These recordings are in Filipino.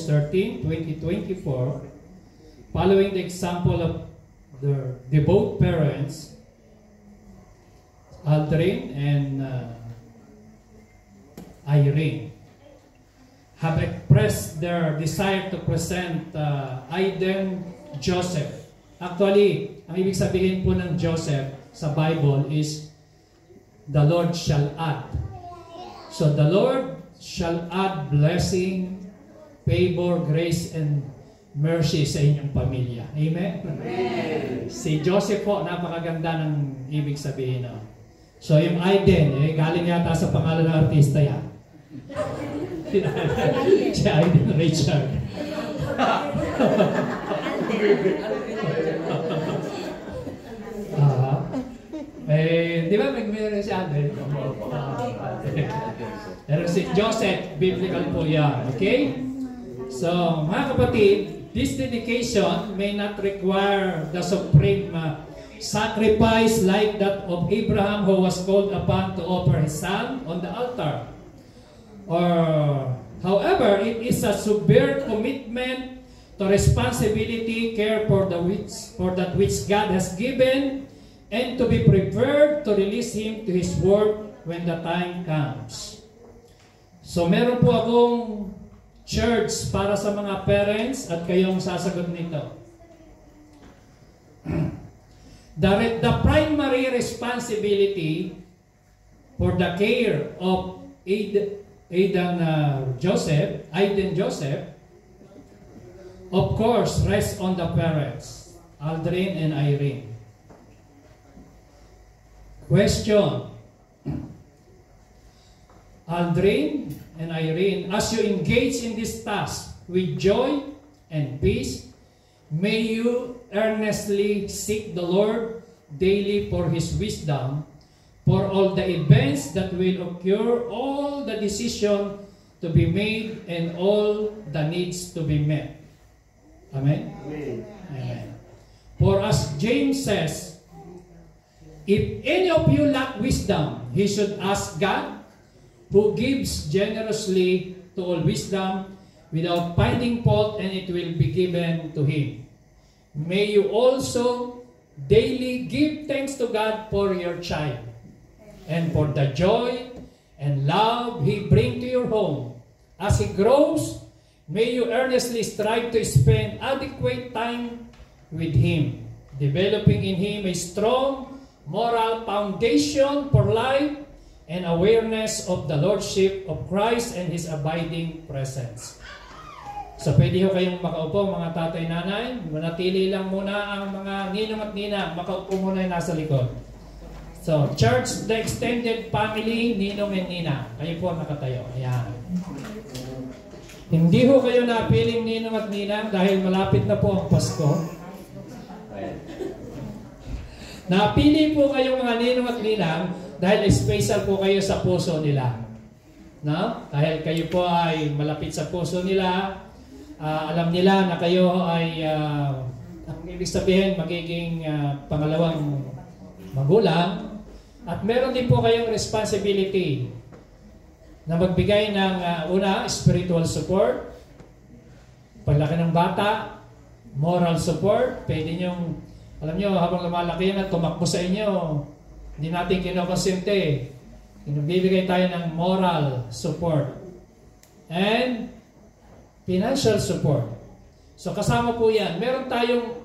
Hebrews 13:20-24, following the example of the devout parents, Aldrin and Irene have expressed their desire to present Aiden Joseph. Actually, ang ibig sabihin po ng Joseph sa Bible is the Lord shall add. So the Lord shall add blessing, favor, grace, and mercy sa inyong pamilya. Amen? Amen. Si Joseph po, napakaganda ng ibig sabihin. No? So yung Aiden, galing yata sa pangalan ng artista yan. Si Aiden Richard. Di ba meron si Aiden? Pero si Joseph, biblical po yan. Okay? So, mga kapatid, this dedication may not require the supreme sacrifice like that of Abraham, who was called upon to offer his son on the altar. Or, however, it is a severe commitment to responsibility, care for that which God has given, and to be prepared to release Him to His work when the time comes. So, meron po akong church para sa mga parents at kayong sasagot nito. The primary responsibility for the care of Aiden Joseph, of course, rests on the parents, Aldrin and Irene. Question. Aldrin and Irene, as you engage in this task with joy and peace, may you earnestly seek the Lord daily for His wisdom, for all the events that will occur, all the decisions to be made, and all the needs to be met. Amen? Amen. Amen. For as James says, if any of you lack wisdom, he should ask God, who gives generously to all wisdom without finding fault, and it will be given to him. May you also daily give thanks to God for your child and for the joy and love He brings to your home. As he grows, may you earnestly strive to spend adequate time with him, developing in him a strong moral foundation for life and awareness of the Lordship of Christ and His abiding presence. So pwede ho kayong makaupo, mga tatay, nanay. Manatili lang muna ang mga ninong at ninang. Makaupo muna yung nasa likod. So, church, the extended family, ninong and ninang. Kayo po nakatayo. Ayan. Hindi ho kayo napiling ninong at ninang dahil malapit na po ang Pasko. Napili po kayo mga ninong at ninang dahil special po kayo sa puso nila. No? Dahil kayo po ay malapit sa puso nila, alam nila na kayo ay, ang ibig sabihin, magiging pangalawang magulang, at meron din po kayong responsibility na magbigay ng una, spiritual support, paglaki ng bata, moral support. Pwede nyong, alam nyo, habang lumalaki yan at tumakbo sa inyo, hindi natin kinokonsente. Bibigay tayo ng moral support and financial support. So kasama po yan. Meron tayong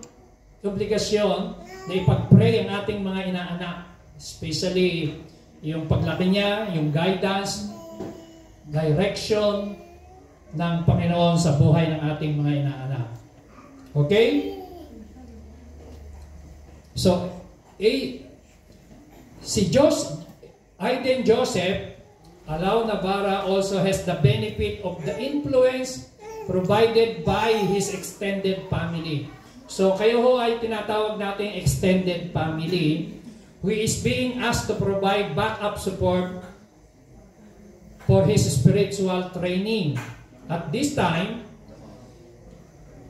obligasyon na ipag-pray ang ating mga inaanak, especially yung paglaki niya, yung guidance, direction ng Panginoon sa buhay ng ating mga inaanak. Okay? So, si Aiden Joseph, Alao Navarra also has the benefit of the influence provided by his extended family. So kayo ho ay tinatawag natin extended family, who is being asked to provide backup support for his spiritual training. At this time,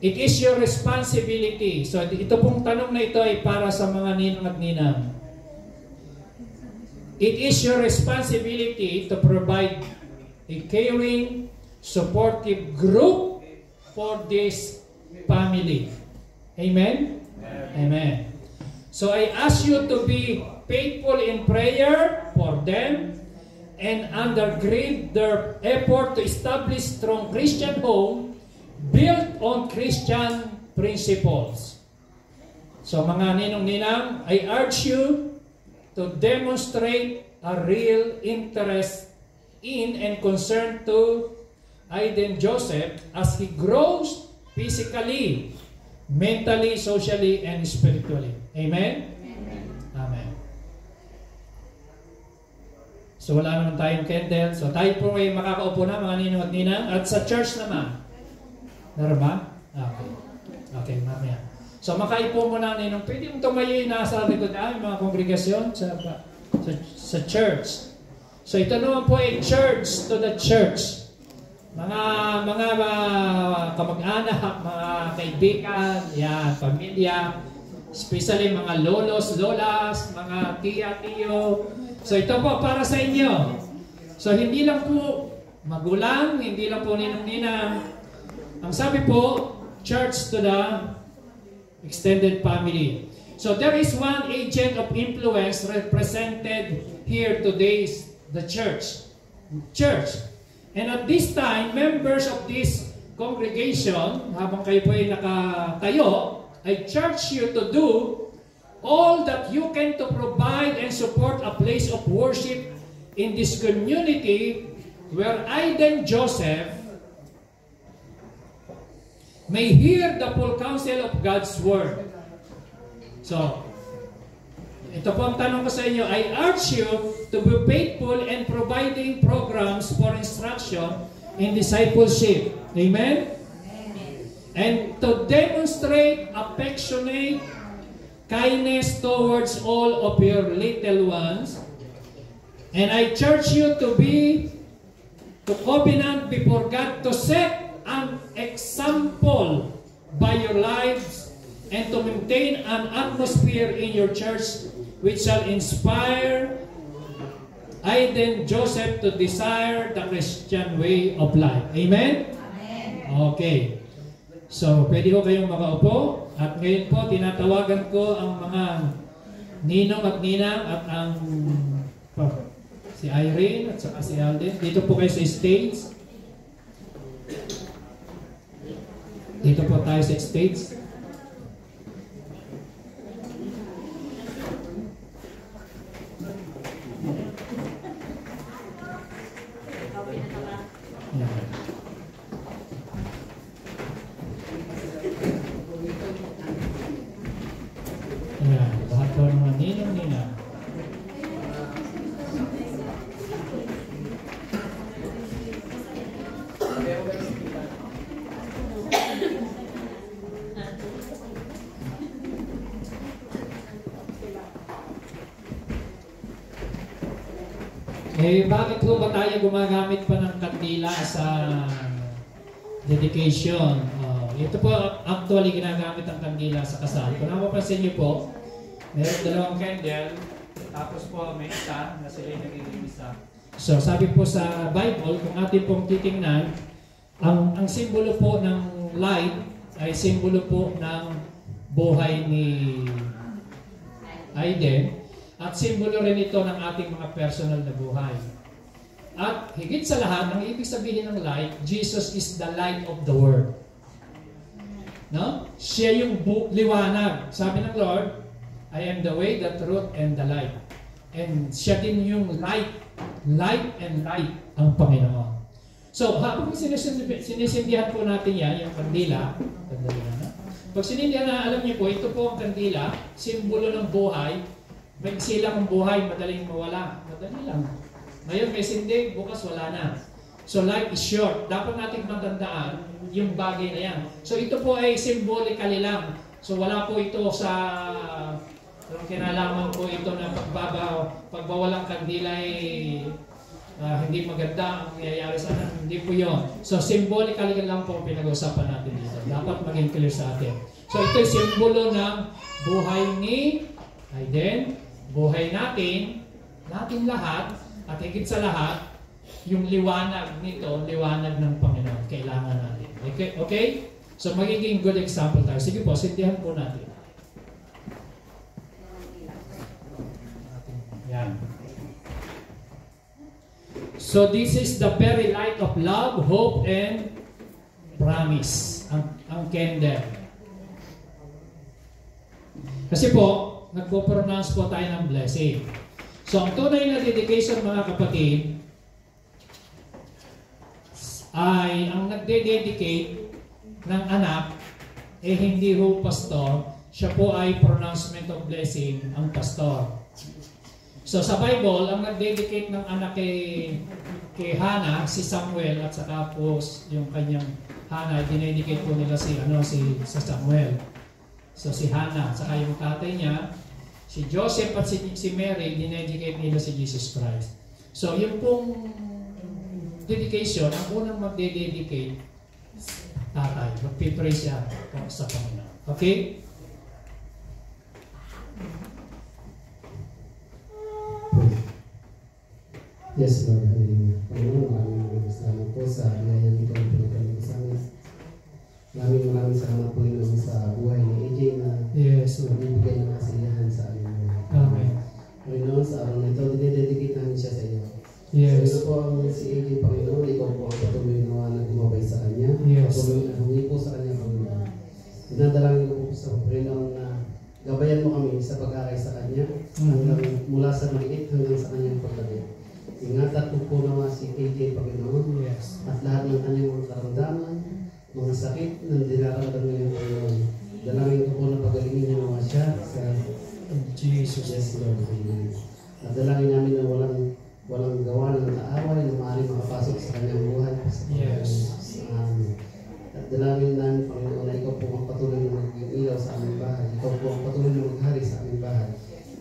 it is your responsibility. So ito pong tanong na ito ay para sa mga ninong at ninang. It is your responsibility to provide a caring, supportive group for this family. Amen? Amen. So I ask you to be faithful in prayer for them and undergird their effort to establish strong Christian home built on Christian principles. So mga ninong-ninang, I urge you to demonstrate a real interest in and concern to Aiden Joseph as he grows physically, mentally, socially, and spiritually. Amen? Amen. So wala naman tayong candle. So tayo po ay makakaupo na mga ninong at ninang. At sa church naman. Meron ba? Okay. Okay, mamaya. So makaipo mo na ninong. Pwede mong tumayo na sa likod mga kongregasyon sa church. So ito naman po ay church to the church. Mga kamag-anak, mga kaibigan, yan, pamilya, especially mga lolos, lolas, mga tiya-tiyo. So ito po para sa inyo. So hindi lang po magulang, hindi lang po ninong-ninang. Ang sabi po, church to the extended family. So there is one agent of influence represented here today, the church. And at this time, members of this congregation, habang kayo po ay nakatayo, I charge you to do all that you can to provide and support a place of worship in this community where Aiden Joseph may hear the full counsel of God's Word. So, ito po ang tanong ko sa inyo. I urge you to be faithful in providing programs for instruction in discipleship. Amen? And to demonstrate affectionate kindness towards all of your little ones. And I charge you to covenant before God to set an example by your lives and to maintain an atmosphere in your church which shall inspire Aiden Joseph to desire the Christian way of life. Amen? Okay. So, pwede ko kayong makaupo. At ngayon po, tinatawagan ko ang mga ninong at ninang at ang si Irene at saka si Alden. Dito po kayo sa stage. Dito po tayo sa stage. Lahat po ng mga ninong-ninang. Bakit po ba tayo gumagamit pa ng kandila sa dedication? Ito po actually ginagamit ang kandila sa kasal. Kung napapansin niyo po, meron dalawang candle, tapos po may isa na sila yung nagiging isa. So sabi po sa Bible, kung atin pong titingnan, ang simbolo po ng light ay simbolo po ng buhay ni Aiden at simbolo rin ito ng ating mga personal na buhay. At higit sa lahat, ang ibig sabihin ng light, Jesus is the light of the world. No? Siya yung liwanag. Sabi ng Lord, I am the way, the truth, and the light. And siya din yung light and light ang Panginoon. So, habang sinisindihan po natin yan, yung kandila, pag sinindihan na, alam niyo po, ito po ang kandila, simbolo ng buhay, may silang ang buhay, madaling mawala. Madali lang. Ngayon may sindig, bukas wala na. So life is short. Dapat natin matandaan yung bagay na yan. So ito po ay symbolically lang. So wala po ito sa kinalaman po ito na pagbawalang kandila ay hindi maganda ang nangyayari sa atin. Hindi po yun. So symbolically lang po pinag-usapan natin dito. Dapat maging clear sa atin. So ito ay simbolo ng buhay ni Aiden, buhay natin lahat, at higit sa lahat, yung liwanag nito, liwanag ng Panginoon, kailangan natin. Okay? Okay? So magiging good example tayo. Sige po, sindihan po natin. Yan. So this is the very light of love, hope, and promise. Ang candle. Kasi po, nagpo-pronounce po tayo ng blessing. So ang tunay na dedication, mga kapatid, ay ang nagde-dedicate ng anak, hindi ho pastor, siya po ay pronouncement of blessing, ang pastor. So sa Bible, ang nag-dedicate ng anak kay Hannah, si Samuel, at saka po yung kanyang Hannah, dinedicate po nila si Samuel. So si Hannah, at saka yung tatay niya, si Joseph at si Mary, dinedicate nila si Jesus Christ. So yung pong dedication, ang unang magde-dedicate, tatay. Magpipray siya sa Panginoon. Okay? Yes, Lord. Hallelujah. Panginoon, maraming salamat po sa biyayang ito ang pinagkaroon sa amin. Maraming salamat po Panginoon sa buhay ni AJ na magbibigay ng kasiyahan sa amin. Amen. Panginoon, sa araw na ito, dinededicate namin siya sa iyo. Yes. So, ito po ang si AJ, Panginoon, ikaw po ang patuloy na gumabay sa kanya. Yes. Patuloy na humingi po sa kanya, Panginoon. Dinadalangin ko po sa Panginoon na gabayan mo kami sa pag-aray sa kanya, mula sa maliit hanggang sa kanyang paglabi. Ingatan po po naman si AJ, Panginoon, yes, at lahat ng kanyang mga karamdaman, mga sakit na dinararamdaman ngayon, Panginoon. Dalangin ko po na pagalingin niyo naman siya sa Jesus. Yes, Lord. At dalangin namin na walang gawa ng kaaway na maaaring makapasok sa kanyang buhay. Yes. At dalangin namin, Panginoon, na ikaw po ang patuloy na maging ilaw sa aming bahay. Ikaw po ang patuloy na maghari sa aming bahay.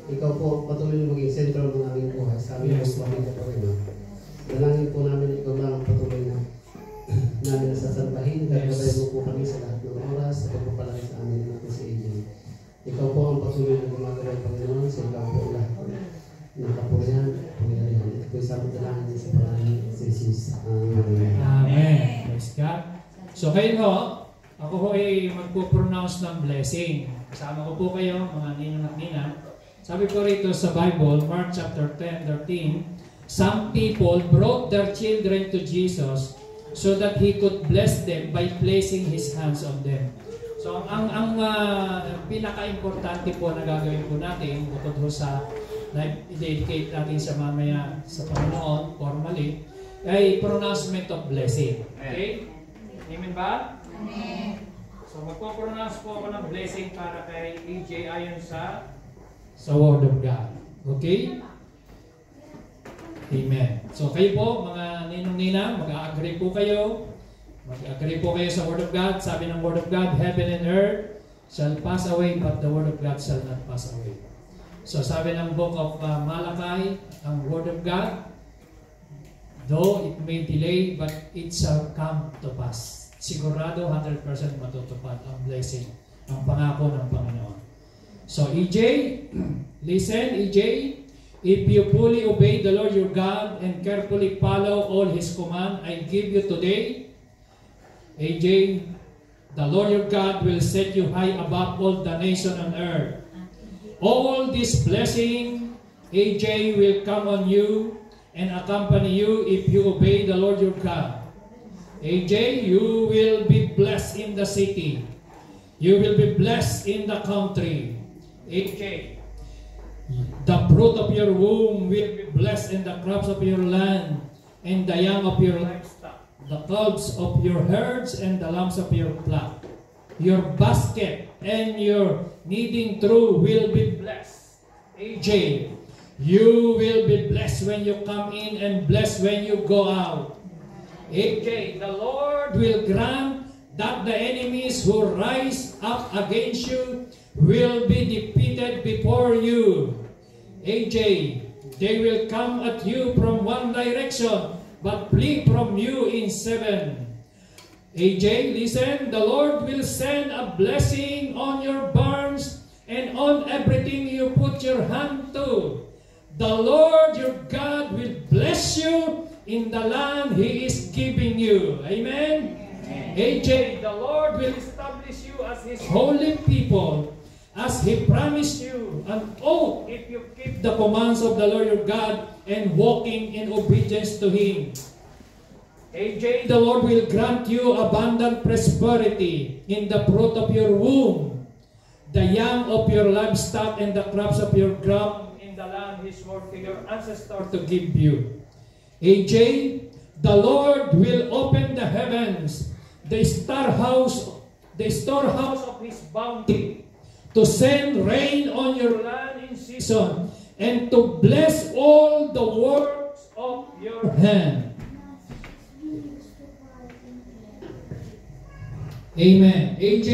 Ikaw po ang patuloy na maging sentro ng aming buhay sa aming pamilya, Panginoon. Dalangin po namin, ikaw lang ang patuloy na namin nasasalbahin. Gagabay mo po kami sa lahat ng oras sa pagpapalaki sa amin natin sa inyo. Ikaw po ang patuloy na gumagaway, Panginoon, sa ikaw po lahat ng kapurihan, pangyarihan. Ito po isang dalangin sa pangalan ni Jesus. Amen. Amen. Praise God. So kayo ho, ako ho ay magpo-pronounce ng blessing. Kasama ko po kayo, mga ninong at nina. Sabi po rito sa Bible, Mark chapter 10:13, some people brought their children to Jesus so that He could bless them by placing His hands on them. So ang pinaka-importante po na gagawin po natin, bukod ho sa i-dedicate natin sa mamaya sa Panginoon, formally, ay pronouncement of blessing. Okay? Amen ba? Amen. So magpo-pronounce po ako ng blessing para kay AJ ayon sa Word of God. Okay? Amen. So kayo po, mga ninong-ninang, mag-agree po kayo. Mag-agree po kayo sa Word of God. Sabi ng Word of God, heaven and earth shall pass away, but the Word of God shall not pass away. So sabi ng book of Malachi, ang Word of God, though it may delay, but it shall come to pass. Sigurado 100% matutupad ang blessing, ang pangako ng Panginoon. So EJ, listen EJ, if you fully obey the Lord your God and carefully follow all His command I give you today, AJ, the Lord your God will set you high above all the nation on earth. All this blessing, AJ, will come on you and accompany you if you obey the Lord your God. AJ, you will be blessed in the city. You will be blessed in the country. AJ, the fruit of your womb will be blessed in the crops of your land and the young of your livestock, the calves of your herds and the lambs of your flock. Your basket and your kneading trough will be blessed. AJ, you will be blessed when you come in and blessed when you go out. AJ, the Lord will grant that the enemies who rise up against you will be defeated before you. AJ, they will come at you from one direction, but flee from you in seven. AJ, listen, the Lord will send a blessing on your barns and on everything you put your hand to. The Lord your God will bless you in the land He is giving you. Amen? Amen. AJ, the Lord will establish you as His holy people, as He promised you an oath if you keep the commands of the Lord your God and walking in obedience to Him. AJ, the Lord will grant you abundant prosperity in the fruit of your womb, the young of your livestock, and the crops of your ground in the land He swore to your ancestors to give you. AJ, the Lord will open the heavens, the storehouse of His bounty, to send rain on your land in season, and to bless all the works of your hand. Amen. AJ,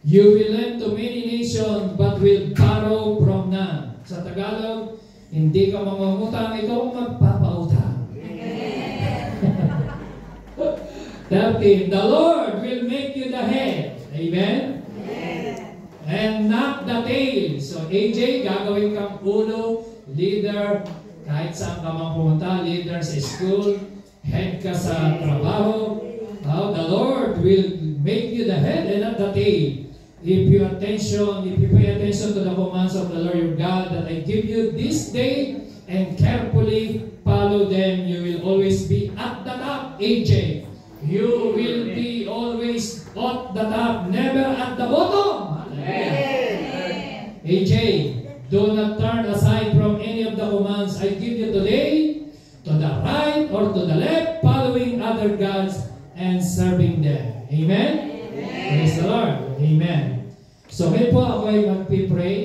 you will lend to many nations but will borrow from none. Sa Tagalog, hindi ka mangungutang, ikaw magpapautang. 13, the Lord will make you the head. Amen? And not the tail. So AJ, gagawin kang ulo, leader, kahit saan ka mang pumunta, leader sa school, head ka sa trabaho. The Lord will make you the head and not the tail. If you pay attention to the commands of the Lord your God that I give you this day and carefully follow them, you will always be at the top, AJ. You will be always at the top, never at the bottom. Amen. AJ, do not turn aside from any of the commands I give you today, to the right or to the left, following other gods and serving them. Amen? Amen. Praise the Lord. Amen. So ngayon po ako ay mag-pray.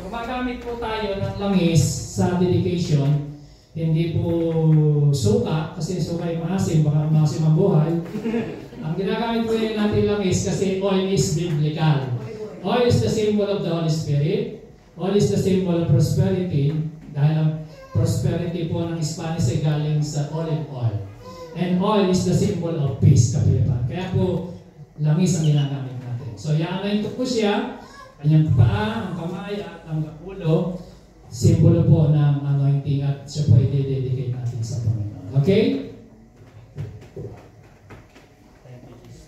Gumagamit po tayo ng langis sa dedication, hindi po suka, kasi suka ay maasim, baka maasim ang buhay. Ang ginagamit po natin langis kasi oil is biblical. Oil is the symbol of the Holy Spirit. Oil is the symbol of prosperity, dahil ang prosperity po ng Spanish ay galing sa olive oil. And oil is the symbol of peace, kapilipan. Kaya po, langis ang ginagamit natin. So, yaanayin ko po siya. Kanyang paa, ang kamay, at ang ulo, simbolo po ng anointing at siya po i-dedicate natin sa Panginoon. Okay?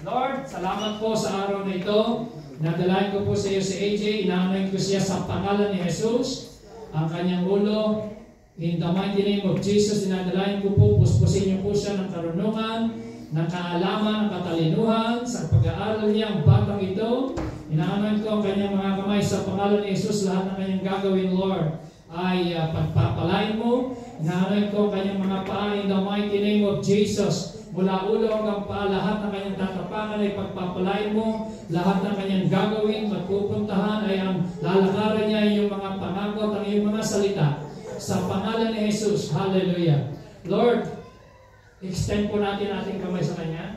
Lord, salamat po sa araw na ito. Nadalain ko po sa iyo si AJ, inaanoin ko siya sa pangalan ni Jesus, ang kanyang ulo. In the mighty name of Jesus, dinadalain ko po, puspusin niyo po siya ng karunungan, ng kaalaman, ng katalinuhan, sa pag-aaral niya ang batang ito. Inaanoin ko ang kanyang mga kamay sa pangalan ni Jesus, lahat ng kanyang gagawin, Lord, ay pagpapalain mo. Inaanoin ko ang kanyang mga paa in the mighty name of Jesus. Mula ulo hanggang paa, lahat ng kanyang tatapangan ay pagpapalain mo. Lahat ng kanyang gagawin, magpupuntahan ay ang lalakaran niya yung mga pangako at ang iyong mga salita. Sa pangalan ni Jesus, hallelujah. Lord, extend po natin ating kamay sa kanya.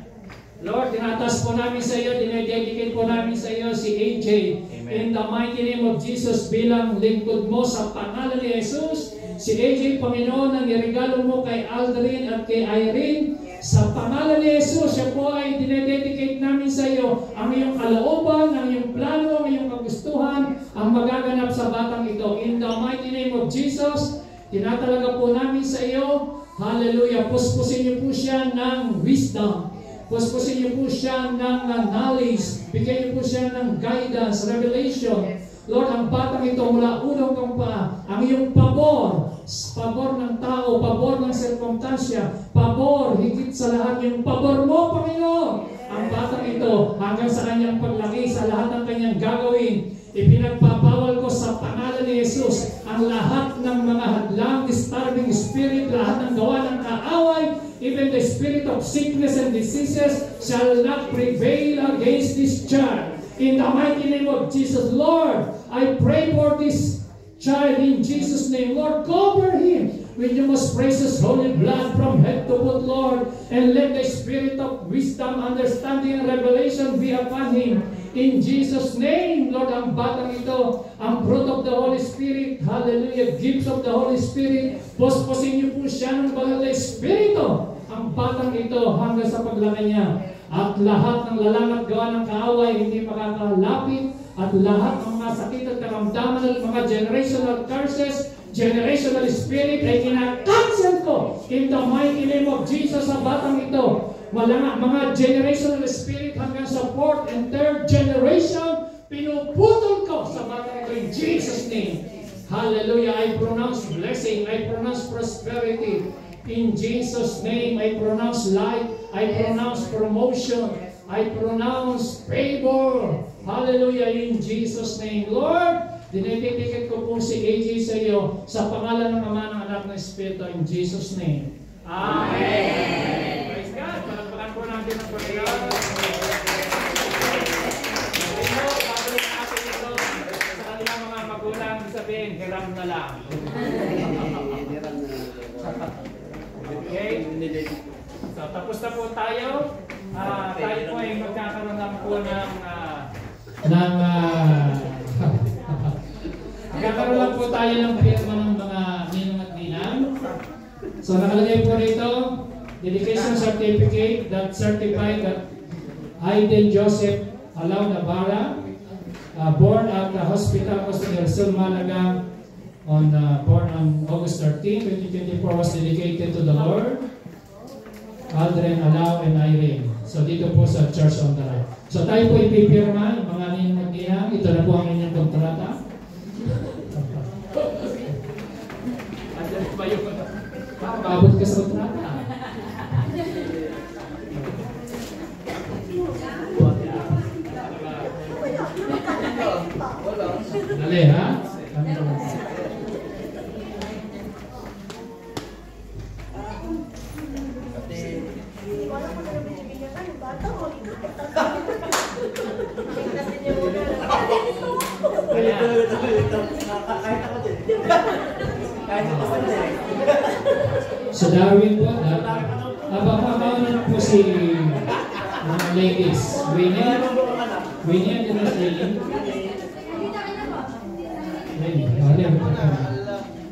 Lord, tinatas po namin sa iyo, dinededicate po namin sa iyo si AJ. Amen. In the mighty name of Jesus, bilang lingkod mo sa pangalan ni Jesus, si AJ, Panginoon, ang iregalo mo kay Aldrin at kay Irene, sa pangalan ni Jesus, siya po ay dinededicate namin sa iyo ang iyong kalooban, ang iyong plano, ang iyong kagustuhan, ang magaganap sa batang ito. In the mighty name of Jesus, tinatalaga po namin sa iyo, hallelujah, puspusin niyo po siya ng wisdom. Puspusin niyo po siya ng knowledge. Bigyan niyo po siya ng guidance, revelation. Lord, ang batang ito mula ulo hanggang paa, ang iyong pabor, pabor ng tao, pabor ng sirkumstansya, pabor, higit sa lahat yung pabor mo, Panginoon. Ang batang ito, hanggang sa kanyang paglaki, sa lahat ng kanyang gagawin, ipinagpapawal ko sa pangalan ni Jesus ang lahat ng mga hadlang, disturbing spirit, lahat ng gawa ng kaaway, even the spirit of sickness and diseases shall not prevail against this child. In the mighty name of Jesus, Lord, I pray for this child in Jesus' name. Lord, cover him with your most precious holy blood from head to foot, Lord. And let the spirit of wisdom, understanding, and revelation be upon him. In Jesus' name, Lord, ang batang ito, ang fruit of the Holy Spirit, hallelujah, gifts of the Holy Spirit, posposin niyo po siya ng banal na Espiritu, ang batang ito hanggang sa paglaki niya. At lahat ng lalang at gawa ng kaaway hindi makakalapit, at lahat ng mga sakit at karamdaman at mga generational curses, generational spirit ay kinakancel ko in the mighty name of Jesus sa batang ito. Mga generational spirit hanggang sa 4th and 3rd generation, pinuputol ko sa batang ito in Jesus' name. Hallelujah. I pronounce blessing. I pronounce prosperity. In Jesus' name, I pronounce life. I pronounce promotion. I pronounce favor. Hallelujah. In Jesus' name. Lord, dinidikit ko po si AJ sa iyo sa pangalan ng Ama, ng Anak, ng Espiritu. In Jesus' name. Amen. Praise God. Palagpakan po natin ang Panginoon. Babalik natin ito sa kanilang mga magulang. Sabihin, hiram na lang. Okay? So, tapos na po tayo. Tayo po ay magkakaroon lang po magkakaroon lang po tayo ng pirma ng mga ninong at ninang. So, nakalagay po rito, dedication certificate that certified that Aiden Joseph Alaw Navarra, born at the Hospital del Sur, Malaga, born on August 13, 2024, was dedicated to the Lord. Aldrin, Alaw, and Irene. So dito po sa Church on the Right. So tayo po ipipirma, mga ninong at ninang. Ito na po ang inyong kontrata. Andyan ba yung makakabot ka sa kontrata? Dali, ha? So Darwin po, abang na po si mga ladies. Winnie, ano na sila?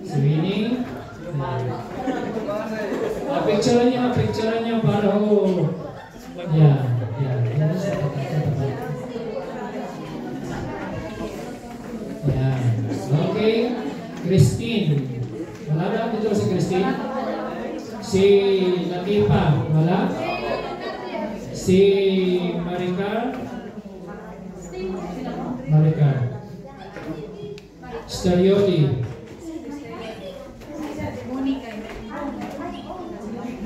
Si Winnie. Picture niya para ho. Yan. Yan. Okay. Christine. Wala na dito si Christine? Si Latifa. Wala? Si Maricar. Sterioli.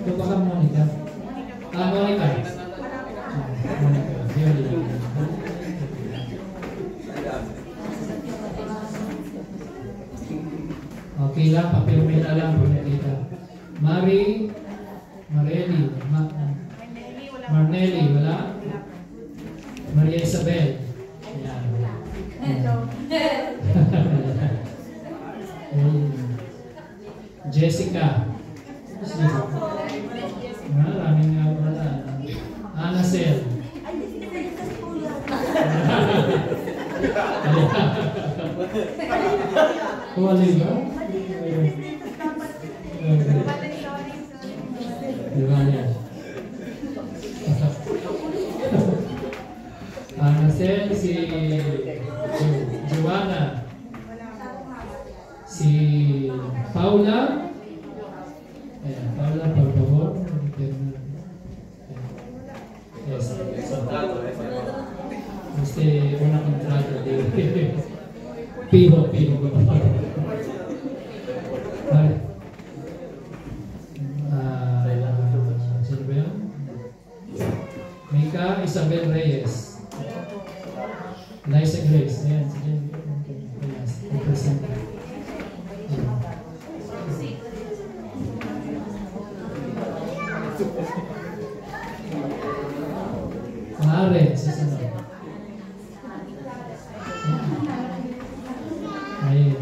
Ito ba ka Monica? Monica. Okay lang, papirmin na lang kung nakita. Marnelli, wala? Maria Isabel. Ayan. Jessica. Maraming nga wala. Anacel. Wali ba? Anacel, si Joanna, si Paula. Ayan, Paula, por favor. Yes. Una contrato de Pijo. Sino ba yan? Mika Isabel Reyes. Liza Grace. Ayan, represent. Mare, susunod. Ayun.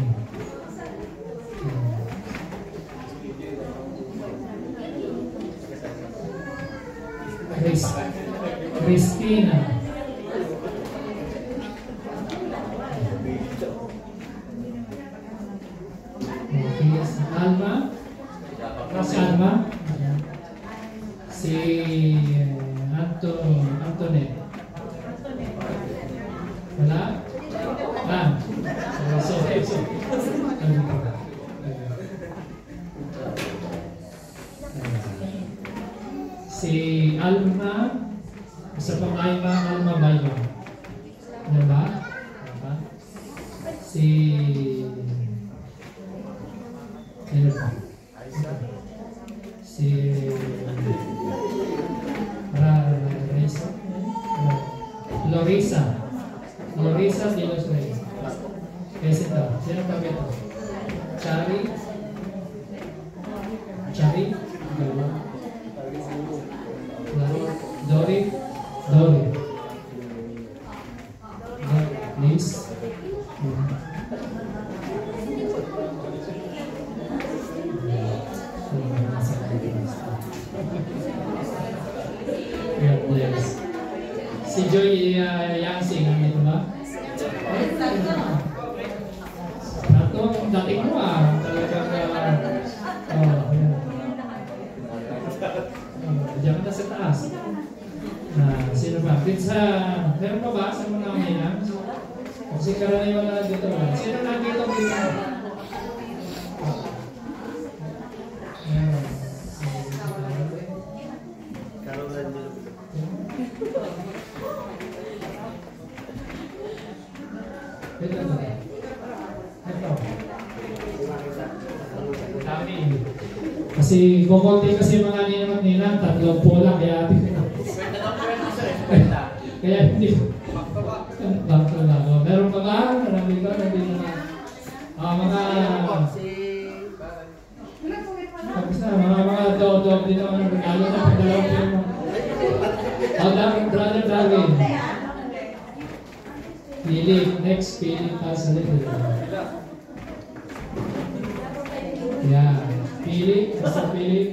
Wala? So. Si Alma, isa pang Alma Mayma. Ano ba? Si ano ba? Si Lorisa de los Reyes. Kasi ito, sino pa ito? Chari? Dori? Liz? Si Joy Yangsing, ano ba? Dating mo talagang diyan ka na sa taas. Sino ba? Meron pa ba sa mga umilang? Kasi karaniwan na dito ba? Sino nakita mo dito? Kasi kukunti kasi mga ninang nila, 30 lang, kaya kaya hindi. Bakto lang. Meron pa ba? Marami ba? Nandito na. Mga tapos na, mga dog dito ang regalo na pagdalawang film. Brother Darwin. Philip, next Philip pass a little. Yeah. Philip, Pastor Philip.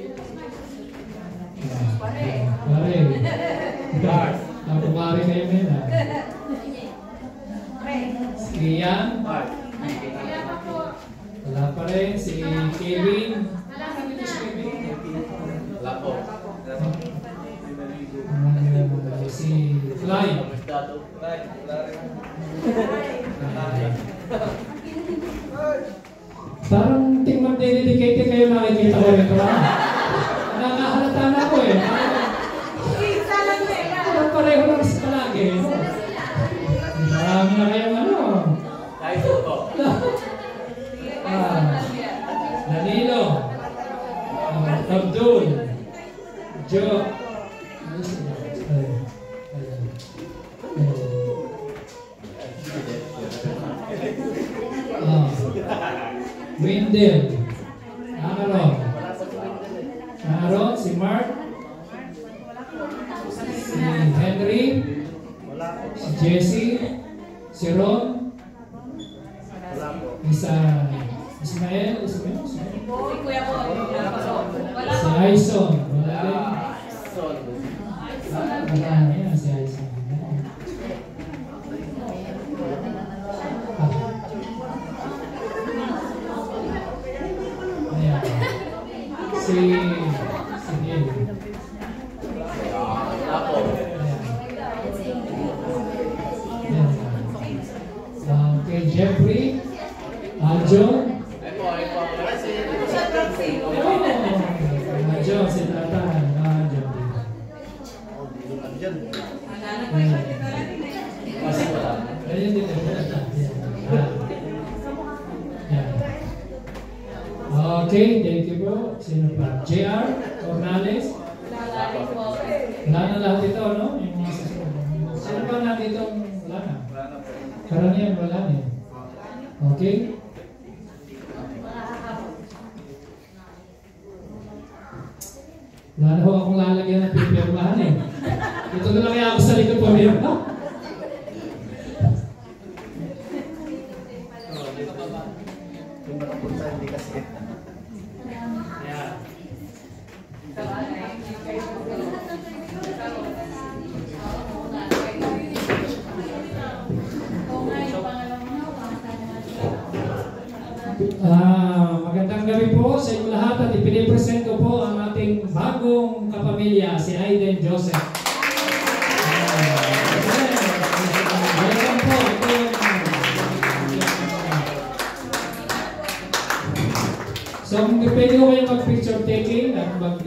Pare. Pumari kayo nila. Si Ian. Wala pa rin. Si Kevin. Wala po. Si Fly. Parang tingnan dedicate kayo nakikita ko rin. Nakahalata na ako eh. Pareho lang sa palagi. Marami na kayong ano. Danilo. Abdul. Joe. Wendell. Aaron. Si Mark. Si Henry. Si Jesse. Si Ron. Ismael. Si Aison. Wala din. Si Aison. Si Neil. Okay, Jeffrey. John. John, si Tatan. Okay, thank you bro. Sino pa? JR? Cornales? Wala na lahat ito, no? Yung mga sasabi. Sino pa natin itong wala na? Karamihan wala na. Okay? Wala na ho akong lalagyan ng pipirmahan eh. Ito na lang kaya ako sa likod pumirma. Magandang gabi po sa inyo lahat at ipinipresent ko po ang ating bagong kapamilya, si Aiden Joseph. Welcome po. So, kung pwede ko kayo mag-picture taking at mag